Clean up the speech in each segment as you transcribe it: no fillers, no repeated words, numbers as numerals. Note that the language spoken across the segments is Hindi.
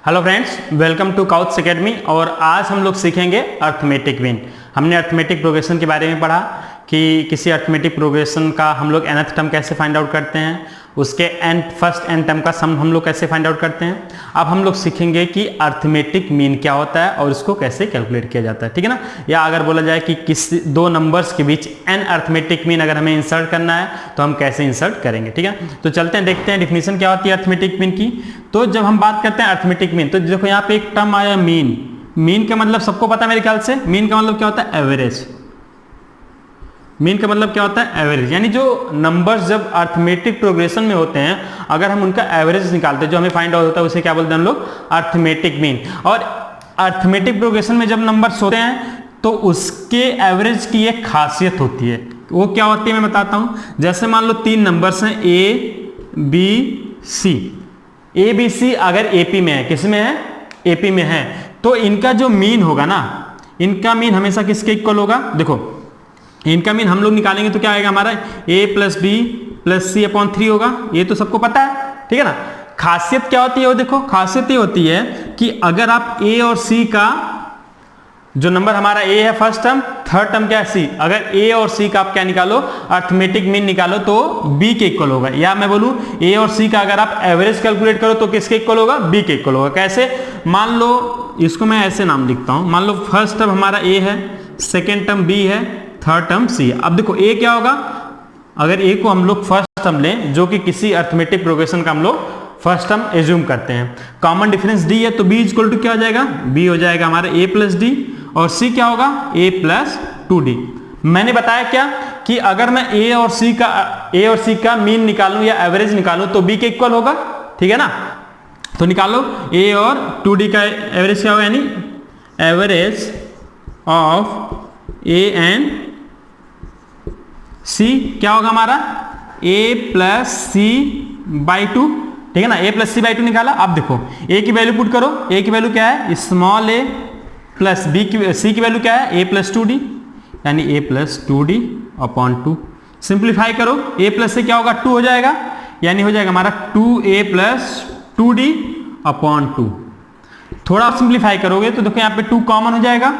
Hello friends, welcome to Kouts academy. और आज हम लोग सीखेंगे अर्थमेटिक मीन। हमने अर्थमेटिक प्रोग्रेशन के बारे में पढ़ा कि किसी अर्थमेटिक प्रोग्रेशन का हम लोग nth टर्म कैसे फाइंड आउट करते हैं, उसके फर्स्ट n टर्म का सम हम लोग कैसे फाइंड आउट करते हैं। अब हम लोग सीखेंगे कि अर्थमेटिक मीन क्या होता है और इसको कैसे कैलकुलेट किया जाता है, ठीक है ना। या अगर बोला जाए कि किसी दो नंबर्स के बीच n अर्थमेटिक मीन अगर हमें इंसर्ट करना है तो हम कैसे इंसर्ट करेंगे, ठीक है। तो चलते हैं, देखते हैं डिफिनीशन क्या होती है अर्थमेटिक मीन की। तो जब हम बात करते हैं अर्थमेटिक मीन, तो देखो यहाँ पे एक टर्म आया मीन। मीन का मतलब सबको पता है मेरे ख्याल से। मीन का मतलब क्या होता है? एवरेज। मीन का मतलब क्या होता है? एवरेज। यानी जो नंबर्स जब अर्थमेटिक प्रोग्रेशन में होते हैं, अगर हम उनका एवरेज निकालते हैं, जो हमें फाइंड आउट होता है, उसे क्या बोलते हैं हम लोग? Arithmetic mean. और अर्थमेटिक प्रोग्रेशन में जब नंबर्स होते हैं तो उसके एवरेज की एक खासियत होती है। वो क्या होती है मैं बताता हूं। जैसे मान लो तीन नंबर्स हैं A B C। A B C अगर AP में है, किस में है? AP में है, तो इनका जो मीन होगा ना, इनका मीन हमेशा किसके इक्वल होगा? देखो इनका मीन हम लोग निकालेंगे तो क्या आएगा हमारा? A + B + C/3 होगा। ये तो सबको पता है, ठीक है ना। खासियत क्या होती है वो देखो, खासियत ये होती है कि अगर आप A और C का जो नंबर हमारा A है फर्स्ट टर्म, थर्ड टर्म क्या है C, अगर A और C का आप क्या निकालो? अर्थमेटिक मीन निकालो तो B के इक्वल होगा। या मैं बोलूं A और C का अगर आप एवरेज कैलकुलेट करो तो किसके इक्वल होगा? B के इक्वल होगा। कैसे? मान लो इसको मैं ऐसे नाम लिखता हूं। मान लो फर्स्ट टर्म हमारा A है, सेकेंड टर्म B है, थर्ड टर्म C है। अब देखो A क्या होगा? अगर A को हम लोग फर्स्ट टर्म लें, जो कि किसी अर्थमेटिक प्रोग्रेशन का हम लोग फर्स्ट टर्म एज्यूम करते हैं, कॉमन डिफरेंस D है, तो B इक्वल टू क्या हो जाएगा? B हो जाएगा हमारा A + D, और C क्या होगा? A + 2D। मैंने बताया क्या कि अगर मैं A और C का मीन निकालूं या एवरेज निकालूं तो B के इक्वल होगा, ठीक है ना। तो निकालो A और 2D का एवरेज क्या होगा, यानी average of A and C क्या होगा हमारा? A + C/2, ठीक है ना। A + C/2 निकाला। अब देखो A की वैल्यू पुट करो। A की वैल्यू क्या है? स्मॉल a प्लस C की वैल्यू क्या है? A + 2D, यानी A + 2D/2। सिंप्लीफाई करो, A + से क्या होगा? 2 हो जाएगा, यानी हो जाएगा हमारा 2A + 2D/2। थोड़ा सिंप्लीफाई करोगे तो देखो यहाँ पे 2 कॉमन हो जाएगा।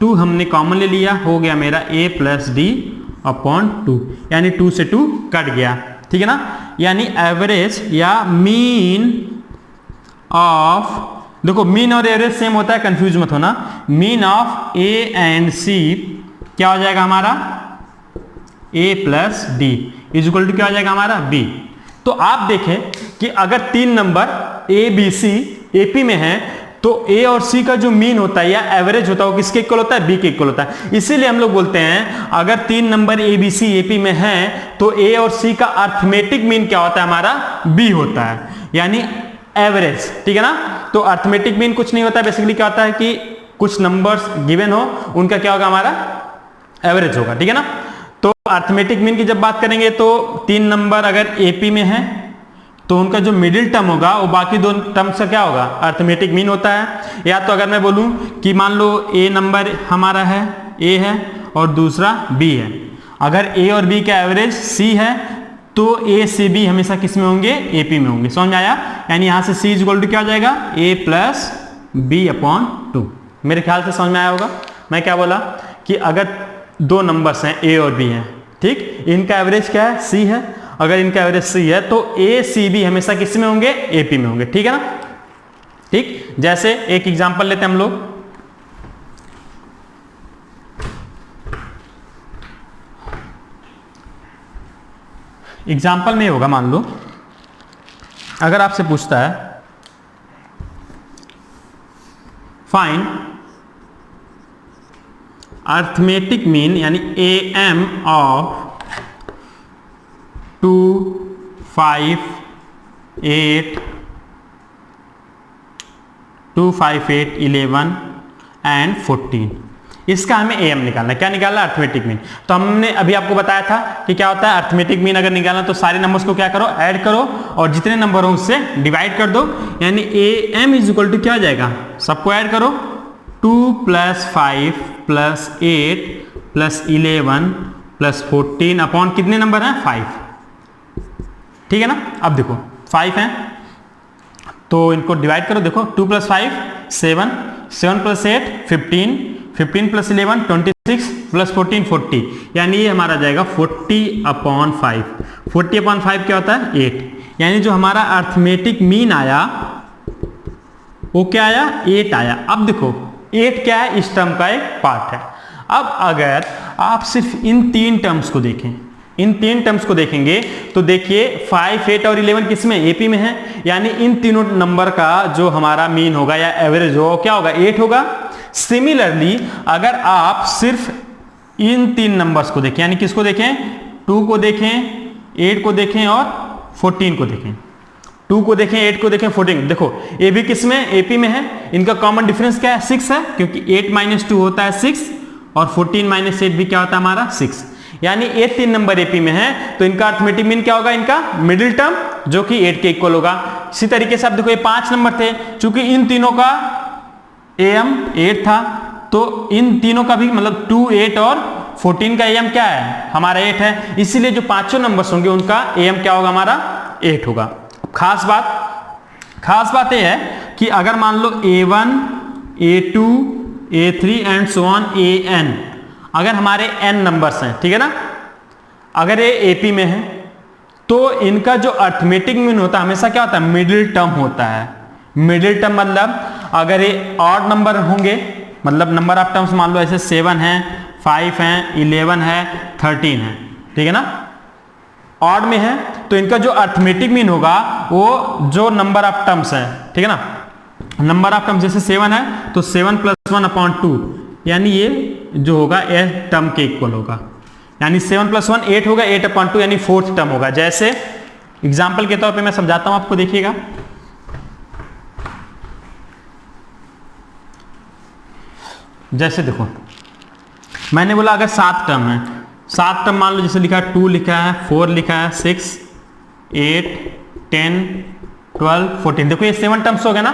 2 हमने कॉमन ले लिया, हो गया मेरा A + D/2, यानी 2 से 2 कट गया, ठीक है ना। यानी एवरेज या मीन ऑफ, देखो मीन और एवरेज सेम होता है, कंफ्यूज मत होना। Mean of A and C क्या हो जाएगा हमारा? A + D = क्या हो जाएगा हमारा? B। तो आप देखें कि अगर तीन number A B C AP में है तो A और C का जो मीन होता है या एवरेज होता है वो किसके इक्वल होता है? B के इक्वल होता है। इसीलिए हम लोग बोलते हैं अगर तीन number A B C AP में है तो A और C का अर्थमेटिक मीन क्या होता है हमारा? B होता है, यानी एवरेज, ठीक है ना। तो अर्थमेटिक मीन कुछ नहीं होता है, बेसिकली क्या होता है कि कुछ नंबर्स गिवन हो, उनका क्या होगा हमारा? एवरेज होगा, ठीक है ना। तो अर्थमेटिक मीन की जब बात करेंगे तो तीन नंबर अगर AP में है तो उनका जो मिडिल टर्म होगा वो बाकी दो टर्म से क्या होगा? अर्थमेटिक मीन होता है। या तो अगर मैं बोलूं कि मान लो A नंबर हमारा है, A है, और दूसरा B है, अगर A और B का एवरेज C है तो A से B हमेशा किस में होंगे? AP में होंगे। समझ में आया? यानी यहां से C = क्या हो जाएगा? A + B/2। मेरे ख्याल से समझ में आया होगा। मैं क्या बोला कि अगर दो नंबर्स हैं A और B हैं, ठीक, इनका एवरेज क्या है? C है। अगर इनका एवरेज C है तो A C B हमेशा किस में होंगे? AP में होंगे, ठीक है ना। ठीक, जैसे एक एग्जांपल लेते हैं हम लोग। एग्जाम्पल में होगा, मान लो अगर आपसे पूछता है फाइंड अर्थमेटिक मीन यानी AM ऑफ 2 5 8 11 एंड 14, इसका हमें AM निकालना है। क्या निकालना? Arithmetic mean. तो हमने अभी आपको बताया था कि क्या होता है अर्थमेटिक मीन अगर निकालना तो सारे नंबर्स को क्या करो? ऐड करो, और जितने नंबर हो उससे डिवाइड कर दो, यानी AM = क्या हो जाएगा? सबको ऐड करो, 2 + 5 + 8 + 11 + 14 कितने नंबर हैं? 5, ठीक है ना। अब देखो 5 है, तो इनको डिवाइड करो, देखो 2 + 5 7, 7 + 8 15, 15 + 11 26 + 14 40, यानी ये हमारा जाएगा 40/5। 40/5 क्या होता है 8, यानी जो हमारा अर्थमेटिक मीन आया वो क्या आया 8 आया। अब देखो 8 क्या है, इस टर्म का एक पार्ट है। अब अगर आप सिर्फ इन 3 टर्म्स को देखें, इन 3 टर्म्स को देखेंगे तो देखिए 5, 8 और 11 किस में, एपी में है, यानी इन तीनों नंबर का जो हमारा मीन होगा या एवरेज होगा क्या होगा 8 होगा। सिमिलरली अगर आप सिर्फ इन 3 नंबर्स को देखें, यानी किसको देखें, 2 को देखें, 8 को देखें और 14 को देखें, 2 को देखें, 8 को देखें, 14, देखो ए भी किस में, एपी में है। इनका कॉमन डिफरेंस क्या है 6 है, क्योंकि 8 - 2 होता है 6 और 14 - 8 भी क्या होता है हमारा 6, यानी ये 3 नंबर एपी में है। तो इनका अर्थमेटिक मीन क्या होगा, इनका मिडिल टर्म जो कि 8 के इक्वल होगा। इसी तरीके से आप देखो ये 5 नंबर थे, चूंकि इन तीनों का एम 8 था तो इन तीनों का भी मतलब 2, 8 और 14 का एम क्या है हमारा 8 है, इसीलिए जो पांचों नंबर्स होंगे उनका एम क्या होगा हमारा 8 होगा। खास बात यह है कि अगर मान लो A1, A2, A3 and so on AN, अगर हमारे n नंबर्स हैं, ठीक है ना, अगर ये एपी में है तो इनका जो अर्थमेटिक मीन होता है हमेशा क्या होता है मिडिल टर्म होता है। मिडिल टर्म मतलब अगर ये ऑड नंबर होंगे, मतलब नंबर ऑफ टर्म्स मान लो ऐसे 7 है, 5 है, 11 है, 13 है, ठीक है ना, ऑड में है तो इनका जो अर्थमेटिक मीन होगा वो जो नंबर ऑफ टर्म्स है, ठीक है ना, नंबर ऑफ टर्म्स जैसे 7 है तो 7 + 1/2, यानी ये जो होगा ए टर्म के इक्वल होगा, यानी 7 + 1 8 होगा, 8/2 यानी 4th टर्म होगा। जैसे एग्जाम्पल के तौर पे मैं समझाता हूं आपको, देखिएगा जैसे देखो मैंने बोला अगर 7 टर्म है, 7 टर्म मान लो जैसे लिखा है 2 लिखा है, 4 लिखा है, 6, 8, 10, 12, 14, देखो ये 7 टर्म्स हो गए ना।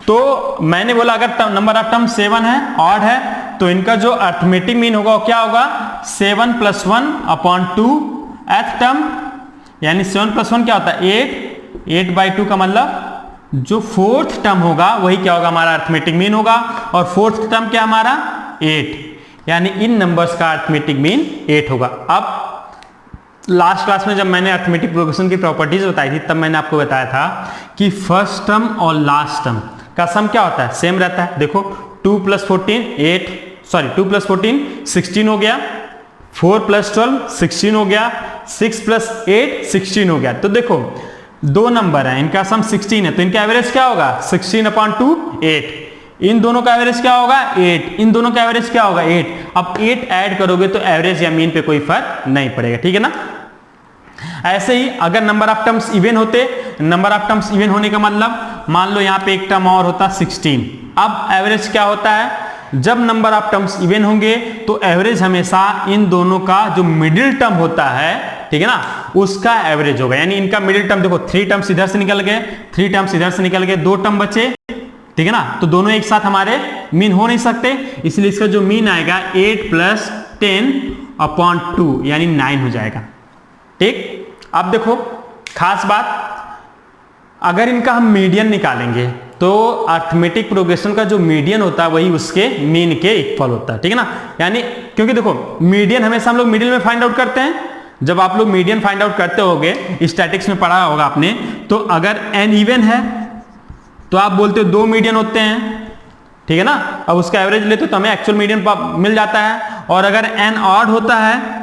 तो मैंने बोला अगर नंबर ऑफ टर्म 7 है, ऑड है, तो इनका जो अर्थमेटिक मीन होगा वो क्या होगा 7 + 1/2 th टर्म, यानी 7 + 1 क्या होता है 8, 8/2 का मतलब जो 4th टर्म होगा वही क्या होगा हमारा अर्थमेटिक मीन होगा, और 4th टर्म क्या हमारा 8, यानी इन नंबर्स का अर्थमेटिक मीन 8 होगा। अब लास्ट क्लास में जब मैंने अर्थमेटिक प्रोग्रेशन की प्रॉपर्टीज बताई थी तब मैंने आपको बताया था कि फर्स्ट टर्म और लास्ट टर्म का सम क्या होता है सेम रहता है। देखो 2 + 14 16 हो गया, 4 + 12 16 हो गया, 6 + 8 16 हो गया। तो देखो दो नंबर है, इनका सम 16 है तो इनका एवरेज क्या होगा 16/2 8, इन दोनों का एवरेज क्या होगा 8, इन दोनों का एवरेज क्या होगा 8। अब 8 ऐड करोगे तो एवरेज या मीन पे कोई फर्क नहीं पड़ेगा, ठीक है ना। ऐसे ही अगर नंबर ऑफ टर्म्स इवन होते, नंबर ऑफ टर्म्स इवन होने का मतलब मान लो यहाँ पे एक टर्म और होता 16, अब एवरेज क्या होता है जब नंबर ऑफ टर्म्स इवन होंगे तो एवरेज हमेशा इन दोनों का जो मिडिल टर्म होता है, ठीक है ना, उसका एवरेज होगा। यानी इनका मिडिल टर्म देखो 3 टर्म्स इधर से निकल गए, 3 टर्म्स इधर से निकल गए, 2 टर्म बचे, ठीक है ना, तो दोनों एक साथ हमारे मीन हो नहीं सकते, इसलिए इसका जो मीन आएगा 8 + 10/2 यानी 9 हो जाएगा, ठीक। अब देखो खास बात, अगर इनका हम मीडियन निकालेंगे तो अर्थमेटिक प्रोग्रेशन का जो मीडियन होता है वही उसके मीन के इक्वल होता है, ठीक है ना। यानी क्योंकि देखो मीडियन हमेशा हम लोग मिडिल में फाइंड आउट करते हैं, जब आप लोग मीडियन फाइंड आउट करते होगे स्टैटिक्स में पढ़ा होगा आपने, तो अगर n इवन है तो आप बोलते हो 2 मीडियन होते हैं, ठीक है ना, अब उसका एवरेज ले तो हमें एक्चुअल मीडियन मिल जाता है। और अगर n ऑड होता है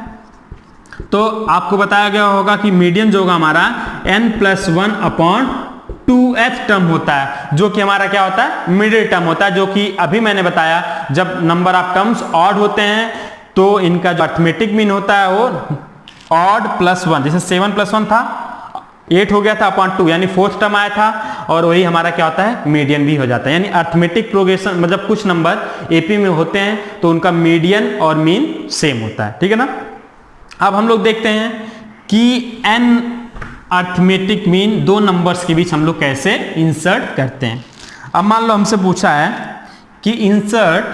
तो आपको बताया गया होगा कि मीडियन जो होगा हमारा n + 1/2th टर्म होता है, जो कि हमारा क्या होता है मिडिल टर्म होता है, जो कि अभी मैंने बताया जब नंबर ऑफ टर्म्स ऑड होते हैं तो इनका जो अर्थमेटिक मीन होता है वो ऑड +1, जैसे 7 + 1 था 8 हो गया था /2, यानी 4th टर्म आया था, और वही हमारा क्या होता है मीडियन भी हो जाता है। यानी अर्थमेटिक प्रोग्रेशन मतलब कुछ नंबर एपी में होते हैं तो उनका मीडियन और मीन सेम होता है, ठीक है ना। अब हम लोग देखते हैं कि n अर्थमेटिक मीन दो नंबर्स के बीच हम लोग कैसे इंसर्ट करते हैं। अब मान लो हमसे पूछा है कि insert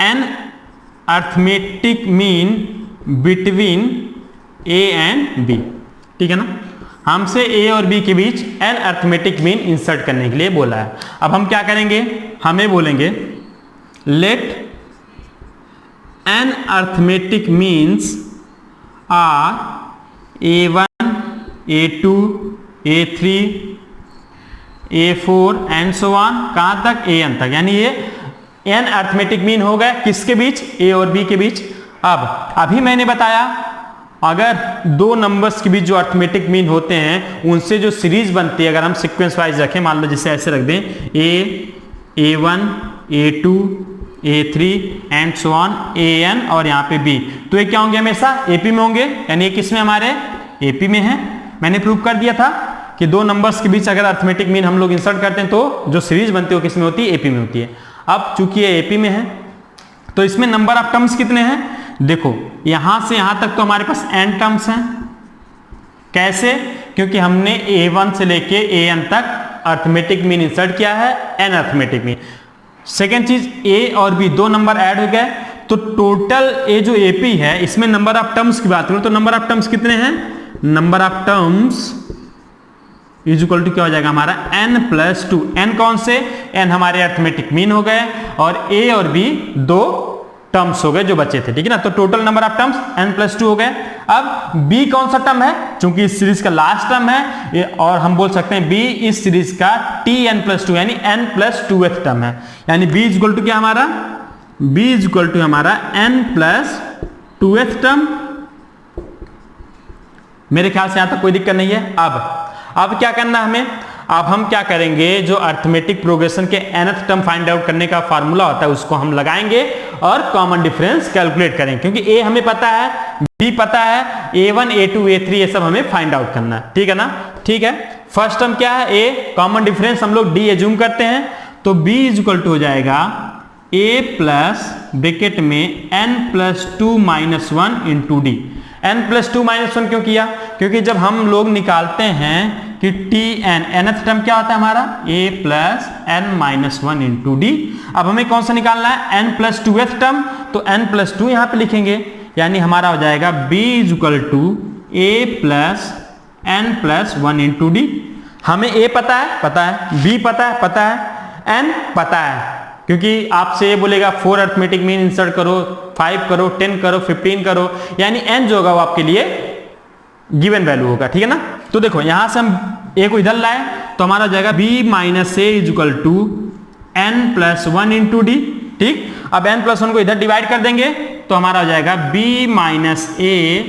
n arithmetic mean between a and b, ठीक है ना। हमसे ए और बी के बीच एन अर्थमेटिक मीन इंसर्ट करने के लिए बोला है। अब हम क्या करेंगे, हमें बोलेंगे let an arithmetic means are A1, A2, A3, A4 and so on, कहाँ तक, An तक। यानी ये एन अर्थमेटिक मीन हो गए किसके बीच, ए और बी के बीच। अब अभी मैंने बताया अगर दो नंबर्स के बीच जो अर्थमेटिक मीन होते हैं उनसे जो सीरीज बनती है, अगर हम सीक्वेंस वाइज रखें, मान लो जैसे ऐसे रख दें A1, A2, A3 and so on An और यहाँ पे B, तो ये क्या होंगे, हमेशा AP में होंगे। यानी ये किस में, हमारे AP में है। मैंने प्रूव कर दिया था कि दो नंबर्स के बीच अगर अर्थमेटिक मीन हम लोग इंसर्ट करते हैं तो जो सीरीज बनती है वो किस में होती है, AP में होती है। अब चूंकि ये AP में है तो इसमें नंबर ऑफ टर्म्स कितने हैं, देखो यहां से यहां तक तो हमारे पास n टर्म्स हैं। कैसे, क्योंकि हमने A1 से लेके An तक अर्थमेटिक मीन इंसर्ट किया है, n अर्थमेटिक मीन। सेकेंड चीज, A और B दो नंबर ऐड हो गए तो टोटल ए जो AP है इसमें नंबर ऑफ टर्म्स की बात करूं तो नंबर ऑफ टर्म्स कितने हैं, number of terms is equal to क्या हो जाएगा हमारा n+2। n कौन से, n हमारे अर्थमेटिक मीन हो गए और A और B दो टर्म्स हो गए जो बचे थे, ठीक है ना। तो total number of terms n+2 हो गए। अब B कौन सा टर्म है, चूंकि इस सीरीज का लास्ट टर्म है और हम बोल सकते हैं B इस सीरीज का Tn+2 यानी n+2th टर्म है। यानी B इज इक्वल टू क्या हमारा, B इज इक्वल टू हमारा n+2th टर्म। मेरे ख्याल से यहां तक कोई दिक्कत नहीं है। अब क्या करना हमें, अब हम क्या करेंगे, जो अर्थमेटिक प्रोग्रेशन के nth टर्म फाइंड आउट करने का फार्मूला होता है उसको हम लगाएंगे और कॉमन डिफरेंस कैलकुलेट करेंगे। क्योंकि A हमें पता है, B पता है, A1, A2, A3 ये सब हमें फाइंड आउट करना है, ठीक है ना। ठीक है, फर्स्ट टर्म क्या है, A, कॉमन डिफरेंस हम लोग D एज्यूम करते हैं तो B इज इक्वल टू हो जाएगा A प्लस ब्रैकेट में n+2 - 1 इंटू डी। n+2 - 1 क्यों किया, क्योंकि जब हम लोग निकालते हैं कि Tn, nth टर्म क्या होता है हमारा, A plus n - 1 into D. अब हमें कौन सा निकालना है, n+2th टर्म, तो n+2 यहां पे लिखेंगे। यानी हमारा हो जाएगा B is equal to A plus n+1 into D. हमें A पता है, B पता है, n पता है, क्योंकि आपसे ये बोलेगा 4 अर्थमेटिक मीन इंसर्ट करो, 5 करो, 10 करो, 15 करो, यानी n जो होगा वो आपके लिए गिवन वैल्यू होगा, ठीक है ना। तो देखो यहां से हम A को इधर लाए तो हमारा हो जाएगा B - A is equal to n+1 into D. ठीक, अब n+1 को इधर डिवाइड कर देंगे तो हमारा हो जाएगा B - A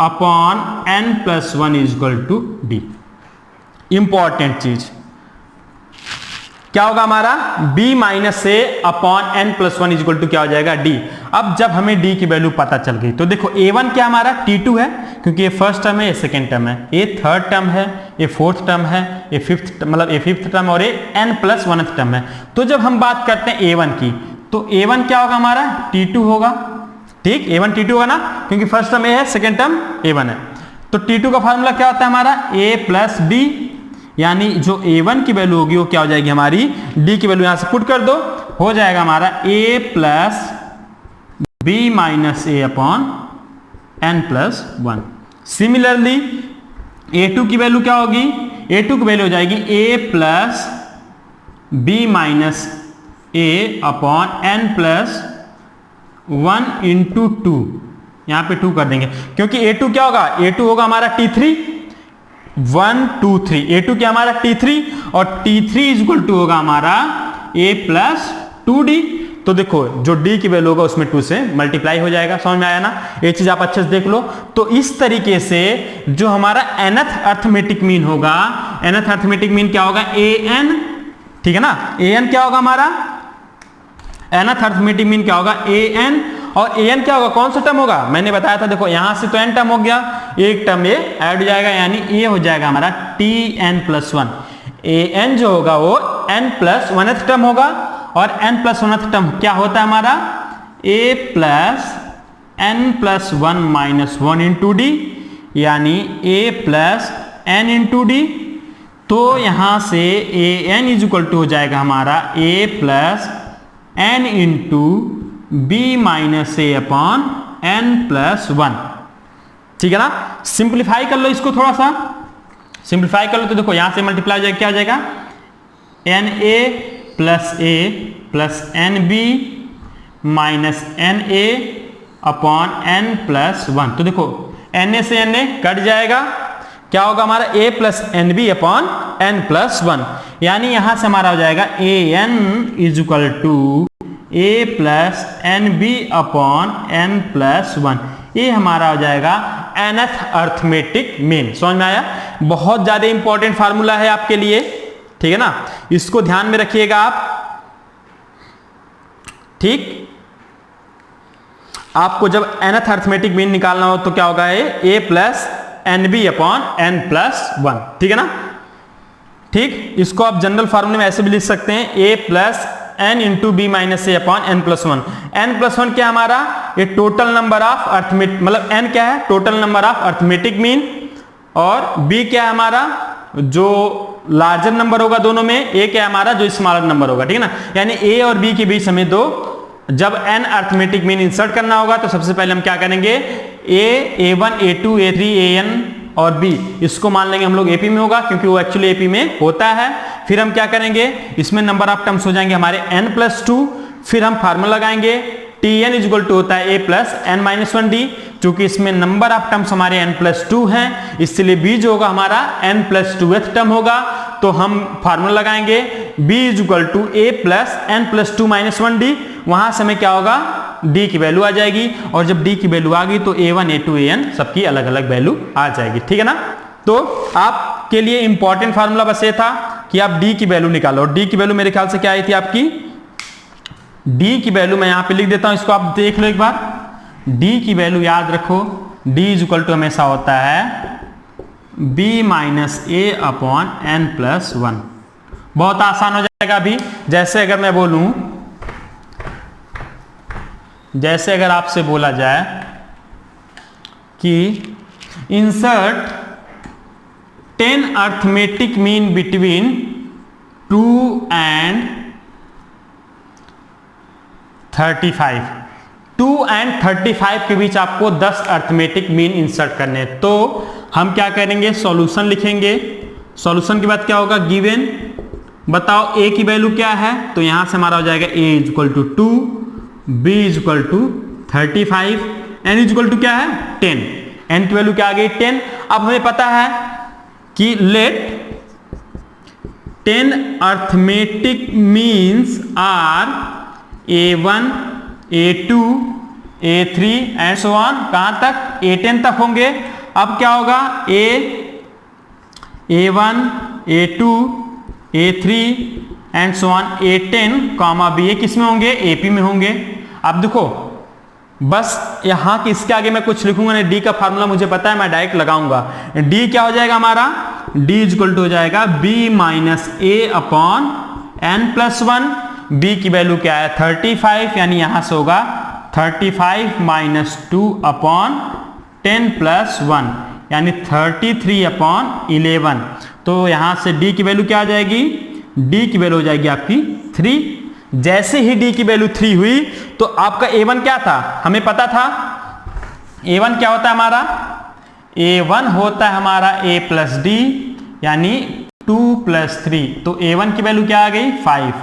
upon n+1 is equal to D. Important चीज क्या होगा हमारा, B - A upon n+1 is equal to क्या हो जाएगा, D। अब जब हमें D की वैल्यू पता चल गई तो देखो A1 क्या हमारा T2 है, क्योंकि ये फर्स्ट टर्म है, ये सेकेंड टर्म है, ये थर्ड टर्म है, ये फोर्थ टर्म है, ये फिफ्थ टर्म और ये n+1th टर्म है। तो जब हम बात करते हैं A1 की तो A1 क्या होगा हमारा, T2 होगा। ठीक, A1 T2 होगा ना, क्योंकि फर्स्ट टर्म A है, सेकेंड टर्म A1 है। तो T2 का फॉर्मूला क्या होता है हमारा, A प्लस D। यानी जो A1 की वैल्यू होगी वो क्या हो जाएगी हमारी, D की वैल्यू यहां से पुट कर दो, हो जाएगा हमारा A plus B - A upon n+1। Similarly A2 की वैल्यू क्या होगी, A2 की वैल्यू हो जाएगी A plus B - A upon n+1 into 2। यहां पे 2 कर देंगे क्योंकि A2 क्या होगा, A2 होगा हमारा T3, 1 2 3, A2 क्या हमारा T3 और T3 इज इक्वल टू होगा हमारा A प्लस 2D। तो देखो जो D की वैल्यू होगा उसमें 2 से मल्टीप्लाई हो जाएगा। समझ में आया ना, ये चीज आप अच्छे से देख लो। तो इस तरीके से जो हमारा nth अर्थमेटिक मीन होगा, nth अर्थमेटिक मीन क्या होगा, An, ठीक है ना। An क्या होगा हमारा, nth अर्थमेटिक मीन क्या होगा, An, और An क्या होगा, कौन सा टर्म होगा, मैंने बताया था। देखो यहां से तो n टर्म हो गया, एक टर्म ये ऐड हो जाएगा, यानी ये हो जाएगा हमारा Tn+1। An जो होगा वो n+1th टर्म होगा और n+1th टर्म क्या होता है हमारा, A plus n+1 - 1 into D, यानी A plus n into D. तो यहां से An इज इक्वल टू हो जाएगा हमारा A plus n into B - A upon n+1। ठीक है ना, सिंप्लीफाई कर लो इसको थोड़ा सा सिंप्लीफाई कर लो तो देखो यहां से मल्टीप्लाई हो जाएगा, क्या हो जाएगा, NA plus A plus NB minus NA upon N plus 1। तो देखो NA से NA कट जाएगा, क्या होगा हमारा A plus NB upon N plus 1, यानी यहां से हमारा हो जाएगा AN is equal to A plus NB upon N plus 1। ये हमारा हो जाएगा nth अर्थमेटिक मीन। समझ में आया? बहुत ज्यादा इंपॉर्टेंट फार्मूला है आपके लिए, ठीक है ना, इसको ध्यान में रखिएगा आप। ठीक, आपको जब nth अर्थमेटिक मीन निकालना हो तो क्या होगा, A plus NB upon N plus 1, ठीक है ना। ठीक, इसको आप जनरल फार्मूले में ऐसे भी लिख सकते हैं, A plus N into B minus A upon N plus 1। N plus 1 क्या हमारा, ये टोटल नंबर ऑफ अर्थमेटिक, मतलब N क्या है, total number of arithmetic mean, और B क्या है हमारा, जो लार्जर नंबर होगा दोनों में, A क्या है हमारा, जो स्मॉलर नंबर होगा, ठीक है ना। यानी A और B के बीच हमें दो, जब n अर्थमेटिक मीन इंसर्ट करना होगा तो सबसे पहले हम क्या करेंगे, A1 A2 A3 AN और B, इसको मान लेंगे हम लोग AP में होगा क्योंकि वो एक्चुअली AP में होता है। फिर हम क्या करेंगे, इसमें नंबर ऑफ टर्म्स हो जाएंगे हमारे n प्लस 2, फिर हम फार्मूला लगाएंगे Tn इज इक्वल टू होता है A plus N minus 1D, चूंकि इसमें नंबर ऑफ टर्म्स हमारे n प्लस 2 हैं, इसलिए B जो होगा हमारा n प्लस 2th टर्म होगा, तो हम फार्मूला लगाएंगे B is equal to A plus N plus 2 minus 1D, वहां से हमें क्या होगा, D की वैल्यू आ जाएगी, और जब D की वैल्यू आ गई तो A1 A2 AN सबकी अलग अलग वैल्यू आ जाएगी, ठीक है ना। तो आपके लिए इंपॉर्टेंट फार्मूला बस ये था कि आप D की वैल्यू निकालो, और D की वैल्यू मेरे ख्याल से क्या आई थी आपकी, D की वैल्यू मैं यहां पे लिख देता हूं, इसको आप देख लो एक बार। D की वैल्यू याद रखो, D इज इक्वल टू हमेशा होता है B minus A upon N plus 1। बहुत आसान हो जाएगा अभी। जैसे अगर मैं बोलूं, जैसे अगर आपसे बोला जाए कि insert 10 arithmetic mean between 2 and 35, 2 and 35 के बीच आपको 10 अर्थमेटिक मीन इंसर्ट करने हैं, तो हम क्या करेंगे, सॉल्यूशन लिखेंगे। सॉल्यूशन के बाद क्या होगा, गिवन, बताओ A की वैल्यू क्या है, तो यहां से हमारा हो जाएगा A is equal to 2, B is equal to 35, N is equal to क्या है 10, N की वैल्यू क्या आ गई 10। अब हमें पता है कि let 10 arithmetic means are A1 A2 A3 and so on, कहां तक, A10 तक होंगे। अब क्या होगा, A1 A2 A3 and so on A10 comma B, ये किस में होंगे, AP में होंगे। अब देखो बस यहां कि इसके आगे मैं कुछ लिखूंगा नहीं, D का फार्मूला मुझे पता है, मैं डायरेक्ट लगाऊंगा। D क्या हो जाएगा हमारा, D इज इक्वल टू हो जाएगा B minus A upon N plus 1। B की वैल्यू क्या है 35, यानी यहां से होगा 35 माइनस 2 अपॉन 10 प्लस 1, यानी 33 अपॉन 11। तो यहां से D की वैल्यू क्या आ जाएगी, D की वैल्यू हो जाएगी आपकी 3। जैसे ही D की वैल्यू 3 हुई तो आपका A1 क्या था, हमें पता था A1 क्या होता है हमारा, A1 होता है हमारा A प्लस D, यानी 2 प्लस 3, तो A1 की वैल्यू क्या आ गई 5,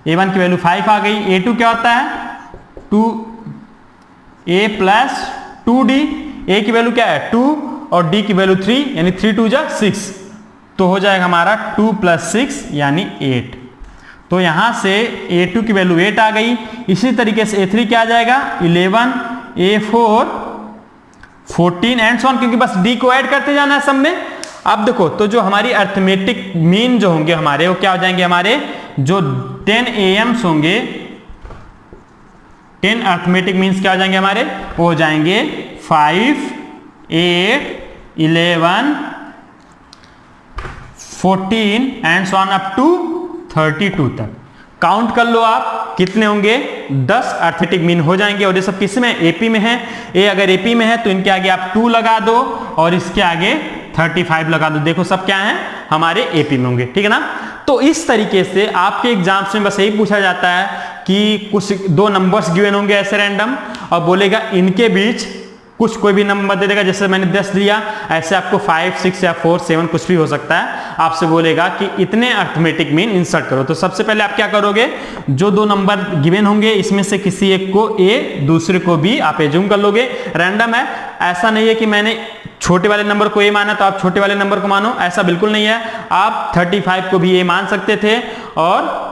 A1 की वैल्यू 5 आ गई। A2 क्या होता है 2, A प्लस 2D, A की वैल्यू क्या है 2 और D की वैल्यू 3, यानी 3 2 जा 6, तो हो जाएगा हमारा 2 प्लस 6 यानी 8। तो यहां से A2 की वैल्यू 8 आ गई। इसी तरीके से A3 क्या आ जाएगा 11, A4 14 एंड सो ऑन, क्योंकि बस D को ऐड करते जाना है सब में। अब देखो तो जो हमारी अर्थमेटिक मीन जो होंगे हमारे, वो क्या हो जाएंगे, हमारे जो 10 AMs होंगे, 10 अर्थमेटिक मीन्स क्या हो जाएंगे हमारे, वो हो जाएंगे 5 8 11 14 and so on up to 32 तक। काउंट कर लो आप कितने होंगे, 10 अर्थमेटिक मीन हो जाएंगे। और ये सब किस में, AP में है। A अगर AP में है तो इनके आगे आप 2 लगा दो और इसके आगे 35 लगा दो। देखो सब क्या है, हमारे AP में होंगे, ठीक है ना। तो इस तरीके से आपके एग्जाम्स में बस यही पूछा जाता है कि कुछ 2 नंबर्स गिवन होंगे ऐसे रैंडम, और बोलेगा इनके बीच कुछ कोई भी नंबर दे देगा, जैसे मैंने 10 दिया, ऐसे आपको 5, 6 या 4, 7 कुछ भी हो सकता है। आपसे बोलेगा कि इतने अर्थमेटिक मीन इंसर्ट करो। तो सबसे पहले आप क्या करोगे, जो दो नंबर गिवन होंगे इसमें से किसी एक को ए, दूसरे को बी आप एज्यूम कर लोगे। रैंडम है, ऐसा नहीं है कि मैंने छोटे वाले नंबर को ए माना तो आप छोटे वाले नंबर को मानो, ऐसा बिल्कुल नहीं है। आप 35 को भी ए मान सकते थे और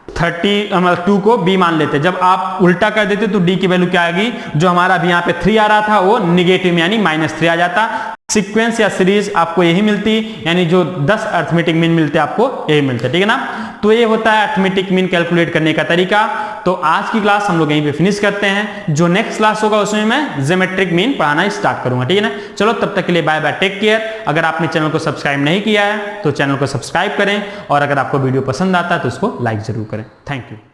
2 को बी मान लेते। जब आप उल्टा कर देते तो डी की वैल्यू क्या आएगी, जो हमारा अभी यहाँ पे 3 आ रहा था वो निगेटिव में यानी -3 आ जाता। सीक्वेंस या सीरीज आपको यही मिलती, यानी जो 10 अर्थमेटिक मीन मिलते आपको यही मिलते, ठीक है ना। तो ये होता है अर्थमेटिक मीन कैलकुलेट करने का तरीका। तो आज की क्लास हम लोग यहीं पे फिनिश करते हैं। जो नेक्स्ट क्लास होगा उसमें मैं ज्योमेट्रिक मीन पढ़ाना स्टार्ट करूंगा, ठीक है ना। चलो तब तक के लिए बाय बाय, टेक केयर। अगर आपने चैनल को सब्सक्राइब नहीं किया है तो चैनल को सब्सक्राइब करें और अगर आपको वीडियो पसंद आता है तो उसको लाइक जरूर करें। Thank you.